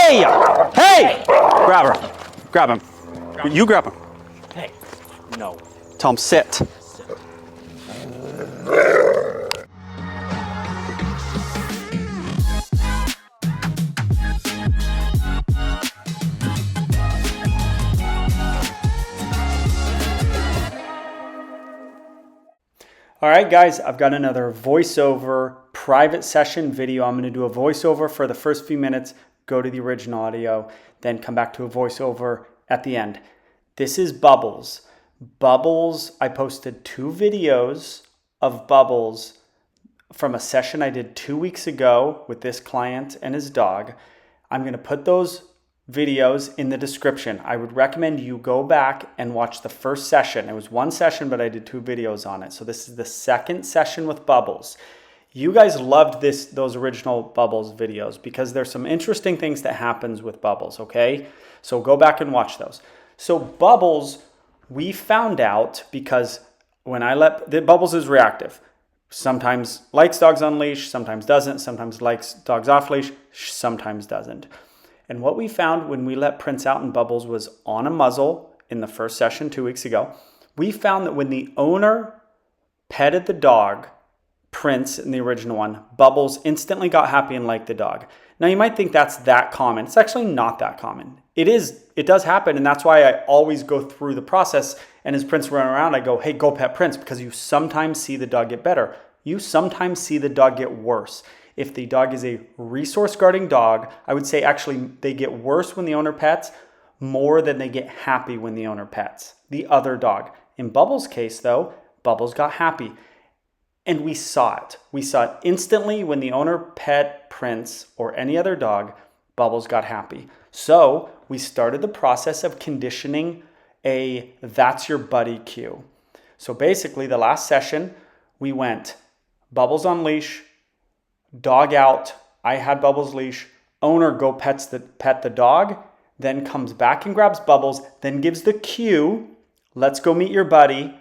Hey! Hey! Grab her. Grab him. You grab him. Hey, no. Tell him sit. All right, guys, I've got another voiceover private session video. I'm going to do a voiceover for the first few minutes, go to the original audio, then come back to a voiceover at the end. This is Bubbles. Bubbles, I posted 2 videos of Bubbles from a session I did 2 weeks ago with this client and his dog. I'm going to put those videos in the description. I would recommend you go back and watch the first session. It was 1 session, but I did 2 videos on it. So this is the second session with Bubbles. You guys loved those original Bubbles videos because there's some interesting things that happens with Bubbles, okay? So go back and watch those. So Bubbles, we found out because when Bubbles is reactive. Sometimes likes dogs on leash, sometimes doesn't, sometimes likes dogs off leash, sometimes doesn't. And what we found when we let Prince out in Bubbles was on a muzzle in the first session 2 weeks ago. We found that when the owner petted the dog, Prince in the original one, Bubbles instantly got happy and liked the dog. Now you might think that's that common. It's actually not that common. It does happen, and that's why I always go through the process. And as Prince running around, I go, hey, go pet Prince, because you sometimes see the dog get better. You sometimes see the dog get worse. If the dog is a resource guarding dog, I would say actually they get worse when the owner pets more than they get happy when the owner pets the other dog. In Bubbles' case though, Bubbles got happy. And we saw it. We saw it instantly when the owner pet Prince or any other dog, Bubbles got happy. So we started the process of conditioning a that's your buddy cue. So basically the last session, we went Bubbles on leash, dog out, I had Bubbles leash, owner go pet the dog, then comes back and grabs Bubbles, then gives the cue, let's go meet your buddy,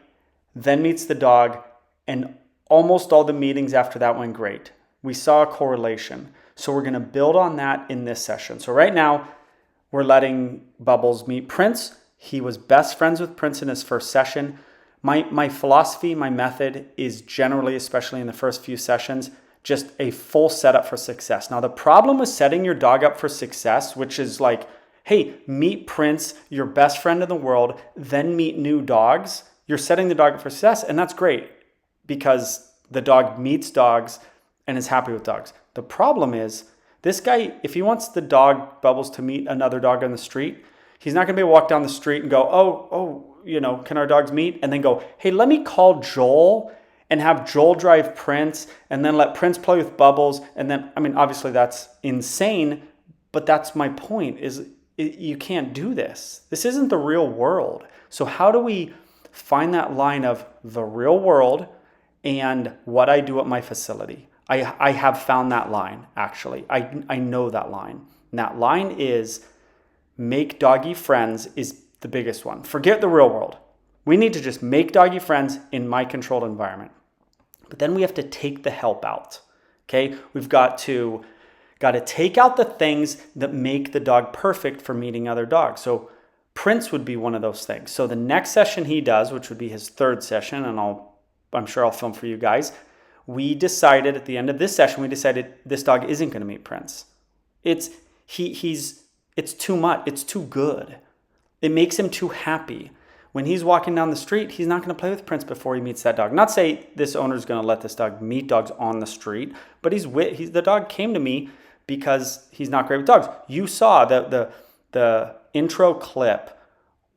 then meets the dog, and almost all the meetings after that went great. We saw a correlation. So we're going to build on that in this session. So right now, we're letting Bubbles meet Prince. He was best friends with Prince in his first session. My philosophy, my method is generally, especially in the first few sessions, just a full setup for success. Now, the problem with setting your dog up for success, which is like, hey, meet Prince, your best friend in the world, then meet new dogs. You're setting the dog up for success, and that's great because the dog meets dogs and is happy with dogs. The problem is, this guy, if he wants the dog, Bubbles, to meet another dog on the street, he's not going to be able to walk down the street and go, can our dogs meet? And then go, hey, let me call Joel and have Joel drive Prince and then let Prince play with Bubbles. And then, obviously that's insane, but that's my point is you can't do this. This isn't the real world. So how do we find that line of the real world and what I do at my facility? I have found that line, actually. I know that line. And that line is make doggy friends is the biggest one. Forget the real world. We need to just make doggy friends in my controlled environment. But then we have to take the help out. Okay? We've got to take out the things that make the dog perfect for meeting other dogs. So Prince would be one of those things. So the next session he does, which would be his 3rd session, and I'm sure I'll film for you guys. We decided at the end of this session, this dog isn't going to meet Prince. It's too much. It's too good. It makes him too happy. When he's walking down the street, he's not going to play with Prince before he meets that dog. Not say this owner's going to let this dog meet dogs on the street, but the dog came to me because he's not great with dogs. You saw the intro clip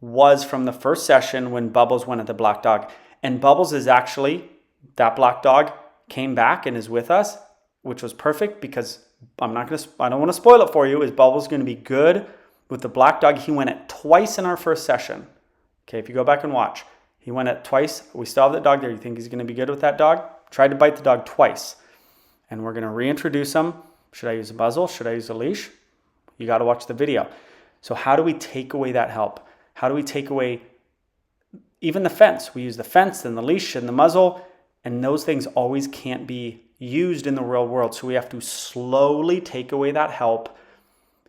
was from the first session when Bubbles went at the black dog. And Bubbles is actually, that black dog came back and is with us, which was perfect because I don't want to spoil it for you, is Bubbles going to be good with the black dog. He went at twice in our first session. Okay, if you go back and watch, he went at twice. We still have that dog there. You think he's going to be good with that dog? Tried to bite the dog twice. And we're going to reintroduce him. Should I use a muzzle? Should I use a leash? You got to watch the video. So how do we take away that help? How do we take away even the fence? We use the fence and the leash and the muzzle, and those things always can't be used in the real world. So we have to slowly take away that help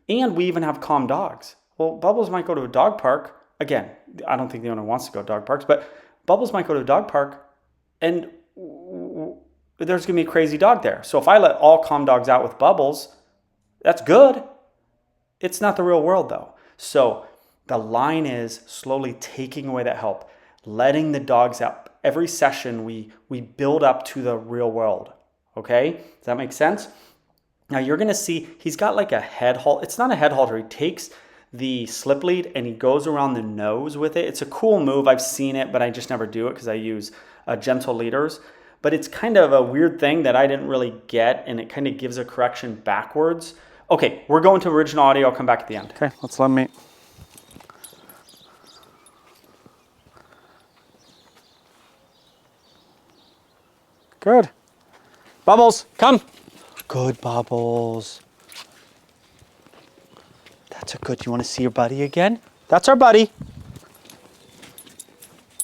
And we even have calm dogs. Well, Bubbles might go to a dog park. Again, I don't think the owner wants to go to dog parks, but Bubbles might go to a dog park and there's going to be a crazy dog there. So if I let all calm dogs out with Bubbles, that's good. It's not the real world though. So the line is slowly taking away that help, letting the dogs out. Every session we build up to the real world. Okay? Does that make sense? Now you're going to see he's got like a head halter. It's not a head halter. He takes the slip lead and he goes around the nose with it. It's a cool move. I've seen it, but I just never do it because I use gentle leaders. But it's kind of a weird thing that I didn't really get, and it kind of gives a correction backwards. Okay, we're going to original audio. I'll come back at the end. Okay, let's let me. Good. Bubbles, come. Good, Bubbles. That's a good. You want to see your buddy again? That's our buddy.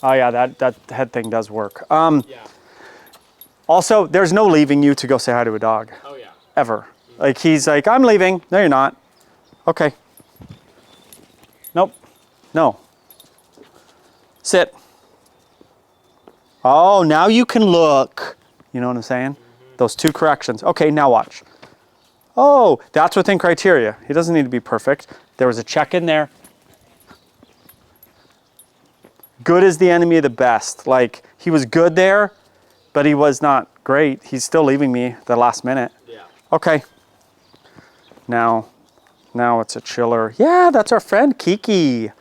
Oh yeah, that head thing does work. Yeah. Also, there's no leaving you to go say hi to a dog. Oh yeah. Ever. Like he's like, I'm leaving. No, you're not. Okay. Nope. No. Sit. Oh, now you can look. You know what I'm saying? Those two corrections. Okay, now watch. Oh, that's within criteria. He doesn't need to be perfect. There was a check in there. Good is the enemy of the best. Like, he was good there, but he was not great. He's still leaving me the last minute. Yeah. Okay. Now it's a chiller. Yeah, that's our friend Kiki.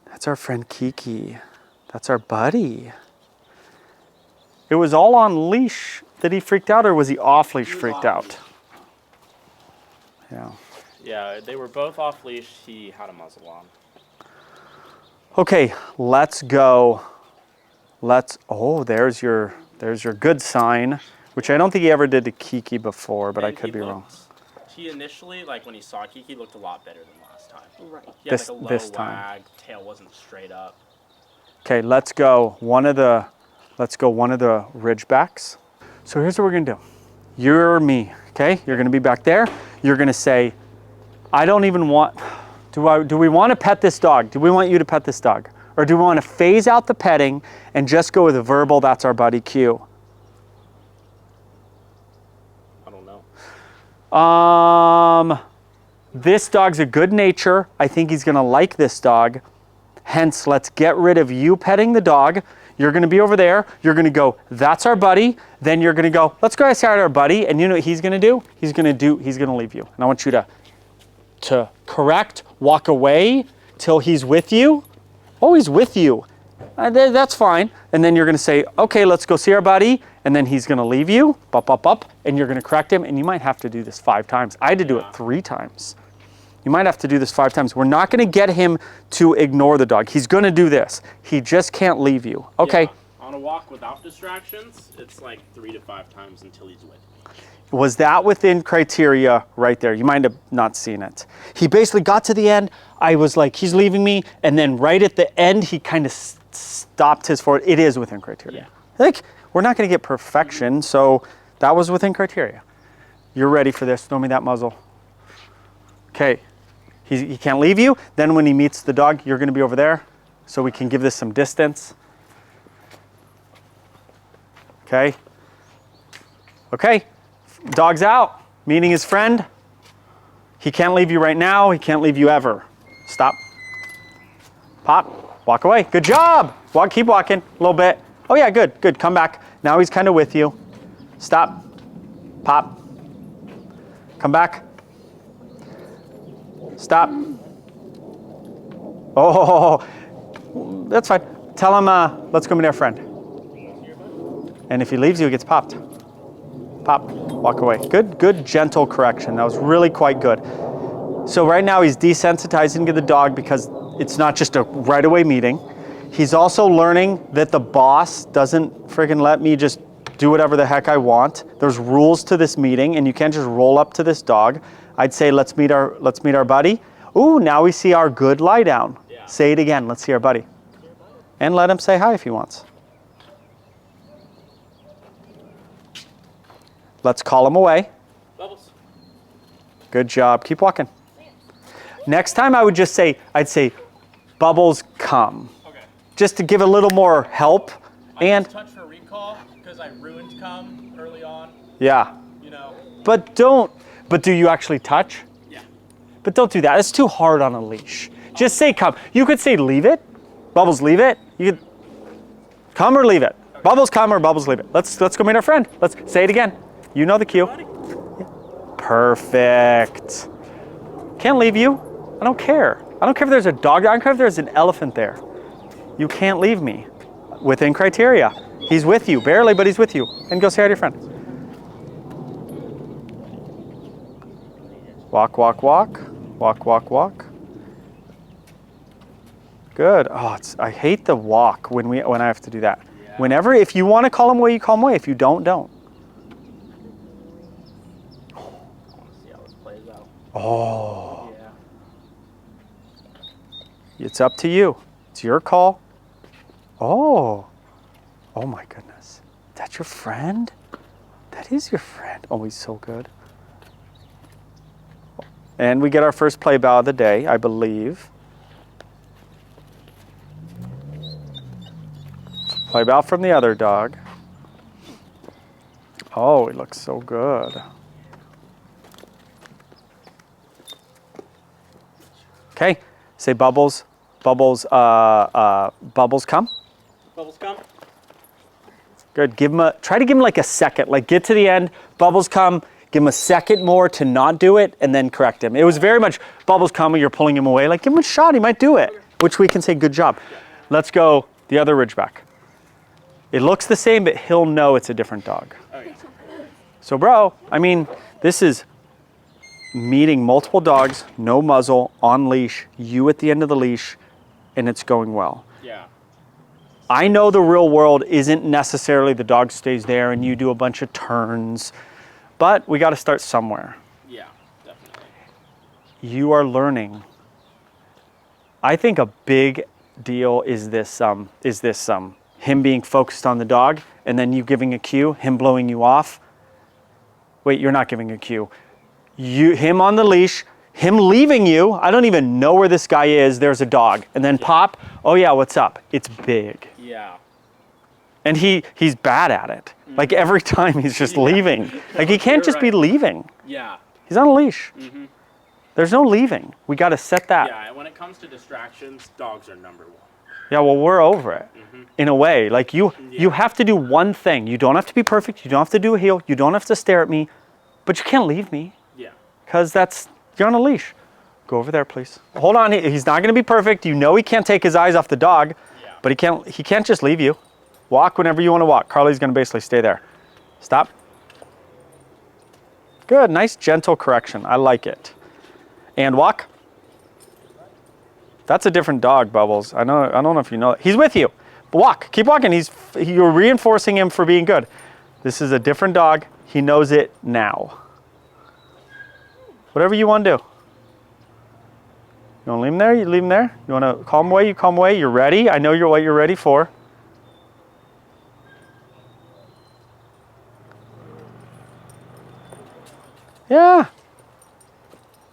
That's our friend Kiki. That's our buddy. It was all on leash that he freaked out, or was he off leash freaked out? Yeah. Yeah, they were both off leash. He had a muzzle on. Okay, let's go. Oh, there's your good sign, which I don't think he ever did to Kiki before, but I could be wrong. He initially, like when he saw Kiki, looked a lot better than last time. Right. He had This- like a low this time. wag, tail wasn't straight up. Okay, let's go one of the ridgebacks. So here's what we're gonna do. You're me, okay? You're gonna be back there. You're gonna say, I don't even want, do we want to pet this dog? Do we want you to pet this dog? Or do we want to phase out the petting and just go with a verbal, that's our buddy cue? I don't know. This dog's a good nature. I think he's gonna like this dog. Hence, let's get rid of you petting the dog. You're gonna be over there. You're gonna go, that's our buddy. Then you're gonna go, let's go outside our buddy. And you know what he's gonna do? He's gonna leave you. And I want you to correct, walk away till he's with you. Oh, he's with you. That's fine. And then you're gonna say, okay, let's go see our buddy. And then he's gonna leave you, up, and you're gonna correct him. And you might have to do this 5 times. I had to do it 3 times. You might have to do this 5 times. We're not gonna get him to ignore the dog. He's gonna do this. He just can't leave you. Okay. Yeah, on a walk without distractions, it's like 3 to 5 times until he's with me. Was that within criteria right there? You might have not seen it. He basically got to the end. I was like, he's leaving me. And then right at the end, he kind of stopped his forward. It is within criteria. Yeah. Like, we're not going to get perfection. So that was within criteria. You're ready for this. Throw me that muzzle. Okay. He can't leave you. Then when he meets the dog, you're going to be over there. So we can give this some distance. Okay. Okay. Dog's out, meeting his friend. He can't leave you right now. He can't leave you ever. Stop. Pop. Walk away. Good job. Keep walking a little bit. Oh yeah, good, good. Come back. Now he's kind of with you. Stop. Pop. Come back. Stop. Oh, that's fine. Tell him, let's go meet our friend. And if he leaves you, he gets popped. Pop, walk away. Good, good, gentle correction. That was really quite good. So right now he's desensitizing to the dog because it's not just a right away meeting. He's also learning that the boss doesn't friggin' let me just do whatever the heck I want. There's rules to this meeting and you can't just roll up to this dog. I'd say let's meet our buddy. Ooh, now we see our good lie down. Yeah. Say it again. Let's see our buddy. And let him say hi if he wants. Let's call him away. Bubbles. Good job. Keep walking. Next time I would just say, I'd say, Bubbles, come. Okay. Just to give a little more help. And touch for recall because I ruined come early on. yeah. You know. But do you actually touch? Yeah. But don't do that. It's too hard on a leash. Just say come. You could say leave it. Bubbles, leave it. You could come or leave it. Okay. Bubbles, come or Bubbles, leave it. Let's go meet our friend. Let's say it again. You know the cue. Perfect. Can't leave you. I don't care. I don't care if there's a dog. I don't care if there's an elephant there. You can't leave me. Within criteria. He's with you, barely, but he's with you. And go say hi to your friend. Walk, walk, walk. Walk, walk, walk. Good. Oh, I hate the walk when I have to do that. Yeah. Whenever, if you want to call him away, you call him away. If you don't, don't. I want to see how this plays out. Oh. Yeah. It's up to you. It's your call. Oh. Oh my goodness. That's your friend? That is your friend. Oh, he's so good. And we get our first play bow of the day, I believe. Play bow from the other dog. Oh, he looks so good. Okay, say Bubbles. Bubbles, Bubbles, come. Bubbles, come. Good. Try to give him like a second. Like get to the end. Bubbles, come. Give him a second more to not do it, and then correct him. It was very much Bubbles coming. You're pulling him away. Like give him a shot. He might do it. Okay. Which we can say good job. Yeah. Let's go the other Ridgeback. It looks the same, but he'll know it's a different dog. Okay. So, bro, I mean, this is meeting multiple dogs, no muzzle, on leash, you at the end of the leash, and it's going well. Yeah. I know the real world isn't necessarily the dog stays there and you do a bunch of turns, but we got to start somewhere. Yeah, definitely. You are learning. I think a big deal is this him being focused on the dog and then you giving a cue, him blowing you off. Wait, you're not giving a cue. Him on the leash, him leaving you. I don't even know where this guy is. There's a dog. And then pop, oh yeah, what's up? It's big. Yeah. And he's bad at it. Mm-hmm. Like every time he's just leaving. Like he can't just be leaving. Yeah. He's on a leash. Mm-hmm. There's no leaving. We got to set that. Yeah, when it comes to distractions, dogs are number one. Yeah, well, we're over it. Mm-hmm. In a way. Like you have to do one thing. You don't have to be perfect. You don't have to do a heel. You don't have to stare at me. But you can't leave me. Yeah. Because you're on a leash. Go over there, please. Hold on. He's not going to be perfect. You know he can't take his eyes off the dog. Yeah. But he can't just leave you. Walk whenever you want to walk. Carly's going to basically stay there. Stop. Good. Nice, gentle correction. I like it. And walk. That's a different dog, Bubbles. I don't know if you know it. He's with you. But walk. Keep walking. You're reinforcing him for being good. This is a different dog. He knows it now. Whatever you want to do. You want to leave him there? You leave him there. You want to call him away? You call him away. You're ready. I know what you're ready for. Yeah.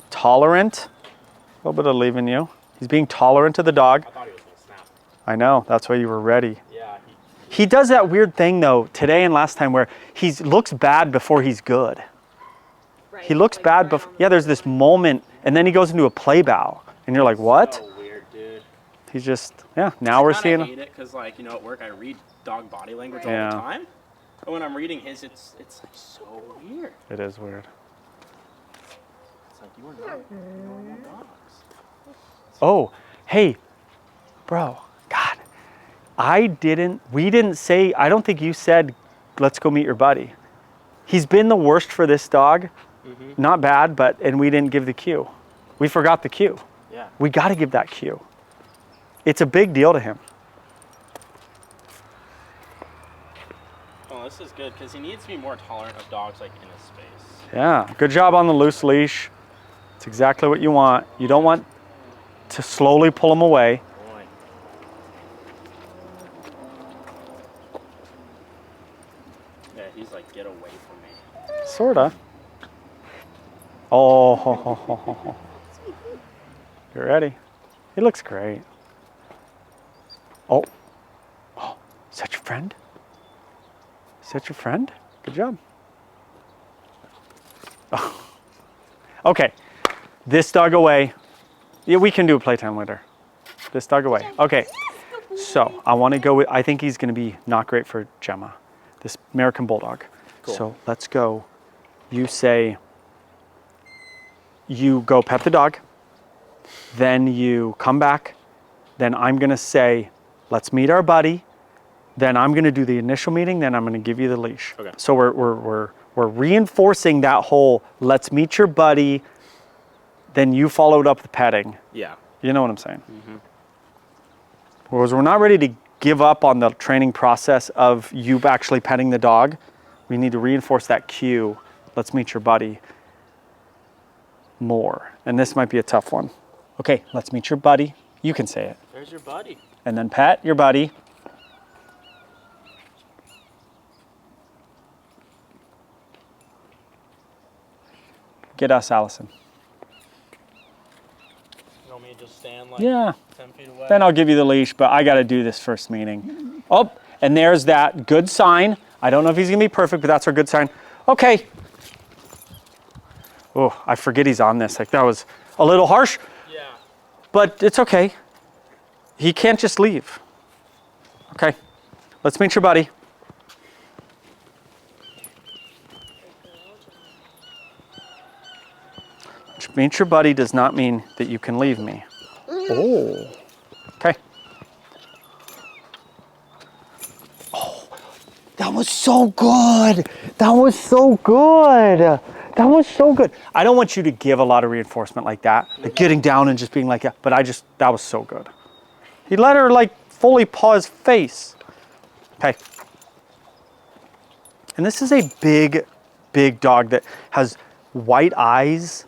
Tolerant. A little bit of leaving you. He's being tolerant to the dog. I thought he was going to snap. I know. That's why you were ready. Yeah. He does that weird thing, though, today and last time where he looks bad before he's good. Right. He looks bad before. Yeah, there's this moment, and then he goes into a play bow. And you're like, what? So weird, dude. He's just, now we're seeing. I hate it because, like, at work I read dog body language all the time. But when I'm reading his, it's like so weird. It is weird. It's like, you are not normal dogs. Oh, hey, bro, God, we didn't say, I don't think you said, let's go meet your buddy. He's been the worst for this dog. Mm-hmm. Not bad, and we didn't give the cue. We forgot the cue. Yeah. We got to give that cue. It's a big deal to him. Well, this is good because he needs to be more tolerant of dogs like in his space. Yeah, good job on the loose leash. It's exactly what you want. You don't want to slowly pull him away. Boy. Yeah, he's like, get away from me. Sorta. Oh, ho, ho, ho, ho, ho. You ready? He looks great. Oh. Oh, is that your friend? Is that your friend? Good job. Oh. Okay, this dog away. Yeah, we can do a playtime later. This dog away. Okay, so I want to go with, I think he's going to be not great for Gemma, this American Bulldog. Cool. So let's go. You say, you go pet the dog, then you come back, then I'm going to say, let's meet our buddy, then I'm going to do the initial meeting, then I'm going to give you the leash. Okay. So we're reinforcing that whole, let's meet your buddy, then you followed up the petting. Yeah. You know what I'm saying? Mm-hmm. Whereas we're not ready to give up on the training process of you actually petting the dog. We need to reinforce that cue. Let's meet your buddy more. And this might be a tough one. Okay, let's meet your buddy. You can say it. There's your buddy. And then pet your buddy. Get us, Allison. You want me to just stand like Yeah. 10 feet away? Then I'll give you the leash, but I got to do this first meeting. Oh, and there's that good sign. I don't know if he's going to be perfect, but that's our good sign. Okay. Oh, I forget he's on this. Like, that was a little harsh, Yeah. but it's okay. He can't just leave. Okay. Let's meet your buddy. Meet your buddy does not mean that you can leave me. Oh. Okay. Oh, that was so good. That was so good. That was so good. I don't want you to give a lot of reinforcement like that, like getting down and just being like that, but that was so good. He let her like fully paw his face. Okay. And this is a big, big dog that has white eyes.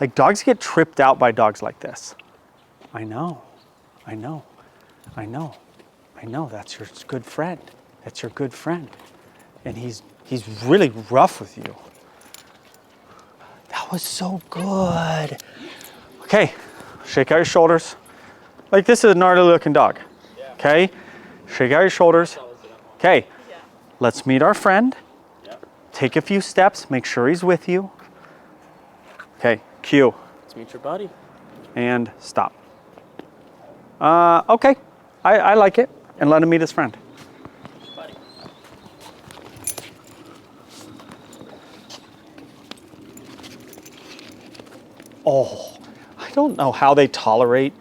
Like, dogs get tripped out by dogs like this. I know. That's your good friend. That's your good friend. And he's really rough with you. That was so good. Okay, shake out your shoulders. Like, this is a gnarly looking dog. Okay, shake out your shoulders. Okay, let's meet our friend. Take a few steps, make sure he's with you. Okay, cue. Let's meet your buddy. And stop. Okay, I like it. And let him meet his friend. Buddy. Oh, I don't know how they tolerate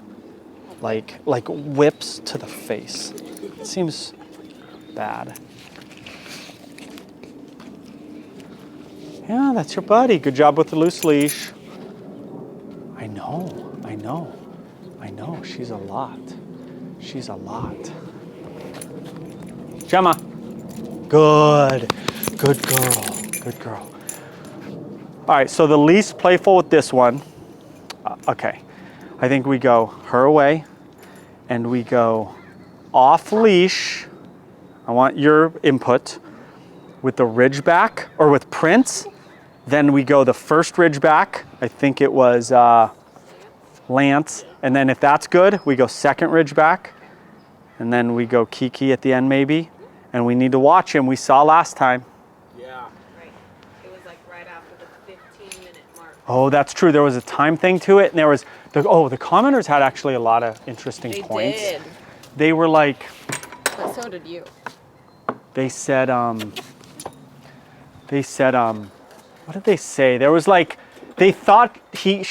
like whips to the face. It seems bad. Yeah, that's your buddy. Good job with the loose leash. I know. She's a lot. Gemma. Good girl. All right, so the least playful with this one. Okay, I think we go her away and we go off leash. I want your input with the Ridgeback or with Prince. Then we go the first Ridgeback. I think it was Lance. And then if that's good, we go second Ridgeback. And then we go Kiki at the end maybe. And we need to watch him. We saw last time. Yeah. Right. It was like right after the 15-minute mark. Oh, that's true. There was a time thing to it. And there was, the commenters had actually a lot of interesting They points. did. They were like, But so did you. they said, what did they say? There was like, they thought he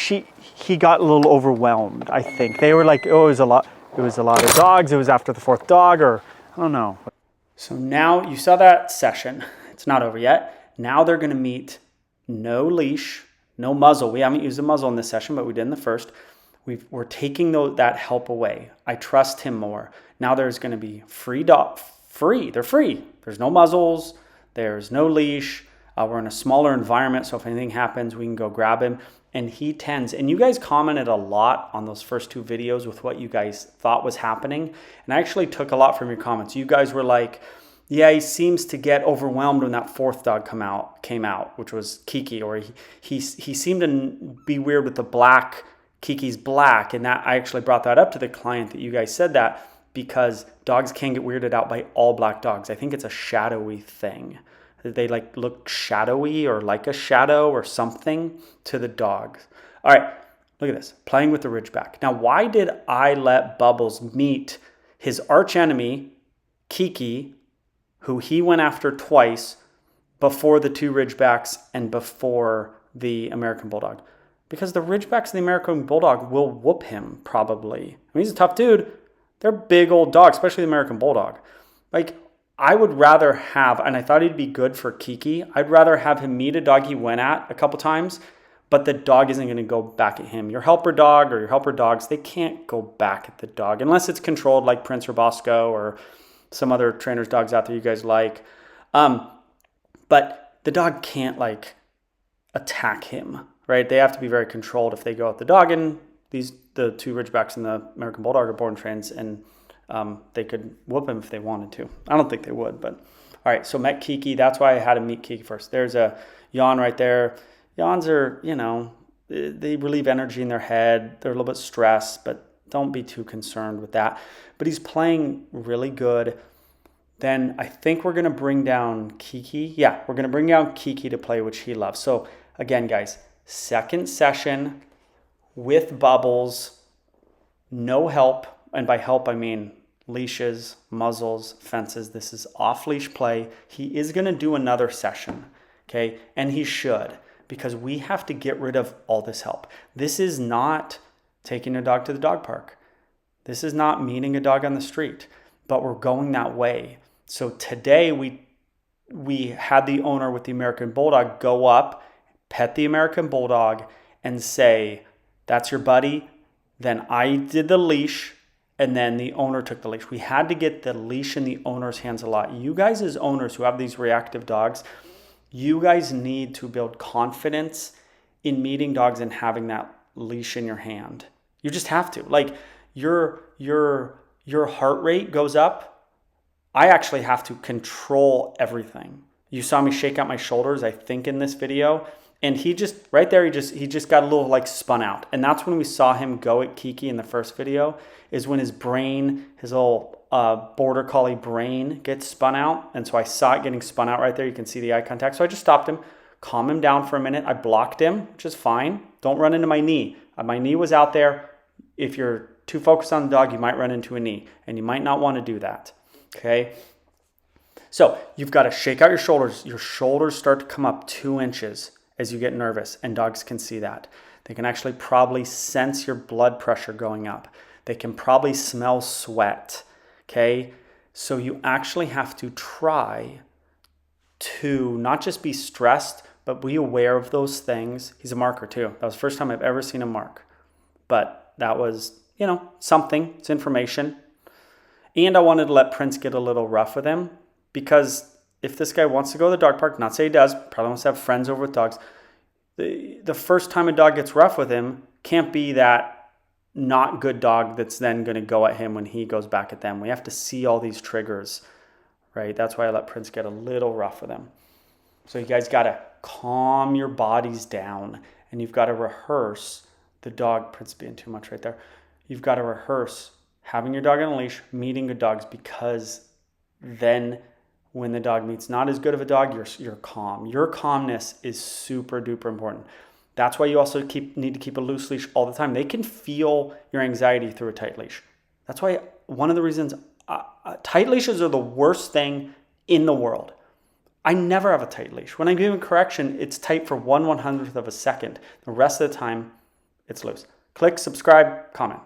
got a little overwhelmed, I think. They were like, oh, it was a lot of dogs. It was after the fourth dog, or I don't know. So now you saw that session. It's not over yet. Now they're going to meet no leash, no muzzle. We haven't used a muzzle in this session, but we did in the first. We're taking that help away. I trust him more. Now there's going to be free. They're free. There's no muzzles. There's no leash. We're in a smaller environment, so if anything happens, we can go grab him. And he tends, and you guys commented a lot on those first two videos with what you guys thought was happening. And I actually took a lot from your comments. You guys were like, yeah, he seems to get overwhelmed when that fourth dog came out, which was Kiki, or he seemed to be weird with the black Kiki's black, and that I actually brought that up to the client that you guys said that because dogs can get weirded out by all black dogs. I think it's a shadowy thing. They like look shadowy or like a shadow or something to the dogs. All right, look at this. Playing with the Ridgeback. Now, why did I let Bubbles meet his arch enemy, Kiki, who he went after twice before the two Ridgebacks and before the American Bulldog? Because the Ridgebacks and the American Bulldog will whoop him probably. I mean, he's a tough dude. They're big old dogs, especially the American Bulldog. Like, I would rather have, and I thought he'd be good for Kiki, I'd rather have him meet a dog he went at a couple times, but the dog isn't going to go back at him. Your helper dog or your helper dogs, they can't go back at the dog unless it's controlled like Prince or Bosco or some other trainers' dogs out there you guys like. But the dog can't like attack him, right? They have to be very controlled if they go at the dog. And the two Ridgebacks and the American Bulldog are born trains, and they could whoop him if they wanted to. I don't think they would, but all right. So met Kiki. That's why I had to meet Kiki first. There's a yawn right there. Yawns are, they relieve energy in their head. They're a little bit stressed, but don't be too concerned with that. But he's playing really good. Then I think we're going to bring down Kiki. Yeah, we're going to bring down Kiki to play, which he loves. So again, guys, second session with Bubbles, no help. And by help, I mean leashes, muzzles, fences. This is off-leash play. He is going to do another session, okay? And he should, because we have to get rid of all this help. This is not taking a dog to the dog park. This is not meeting a dog on the street, but we're going that way. So today we had the owner with the American Bulldog go up, pet the American Bulldog, and say, that's your buddy. Then I did the leash, and then the owner took the leash. We had to get the leash in the owner's hands a lot. You guys as owners who have these reactive dogs, you guys need to build confidence in meeting dogs and having that leash in your hand. You just have to. Like your heart rate goes up. I actually have to control everything. You saw me shake out my shoulders, I think, in this video. And he just, right there, he just got a little like spun out. And that's when we saw him go at Kiki in the first video, is when his brain, his little border collie brain gets spun out. And so I saw it getting spun out right there. You can see the eye contact. So I just stopped him, calmed him down for a minute. I blocked him, which is fine. Don't run into my knee. My knee was out there. If you're too focused on the dog, you might run into a knee, and you might not want to do that, okay? So you've got to shake out your shoulders. Your shoulders start to come up 2 inches as you get nervous, and dogs can see that. They can actually probably sense your blood pressure going up. They can probably smell sweat, okay? So you actually have to try to not just be stressed, but be aware of those things. He's a marker too. That was the first time I've ever seen him mark. But that was, something. It's information. And I wanted to let Prince get a little rough with him, because if this guy wants to go to the dog park, not say he does, probably wants to have friends over with dogs, the first time a dog gets rough with him can't be that not good dog that's then going to go at him when he goes back at them. We have to see all these triggers, right? That's why I let Prince get a little rough with him. So you guys got to calm your bodies down, and you've got to rehearse the dog. Prince being too much right there. You've got to rehearse having your dog on a leash, meeting good dogs, because then when the dog meets not as good of a dog, you're calm. Your calmness is super duper important. That's why you also need to keep a loose leash all the time. They can feel your anxiety through a tight leash. That's why one of the reasons tight leashes are the worst thing in the world. I never have a tight leash. When I'm giving correction, it's tight for 1/100th of a second. The rest of the time, it's loose. Click, subscribe, comment.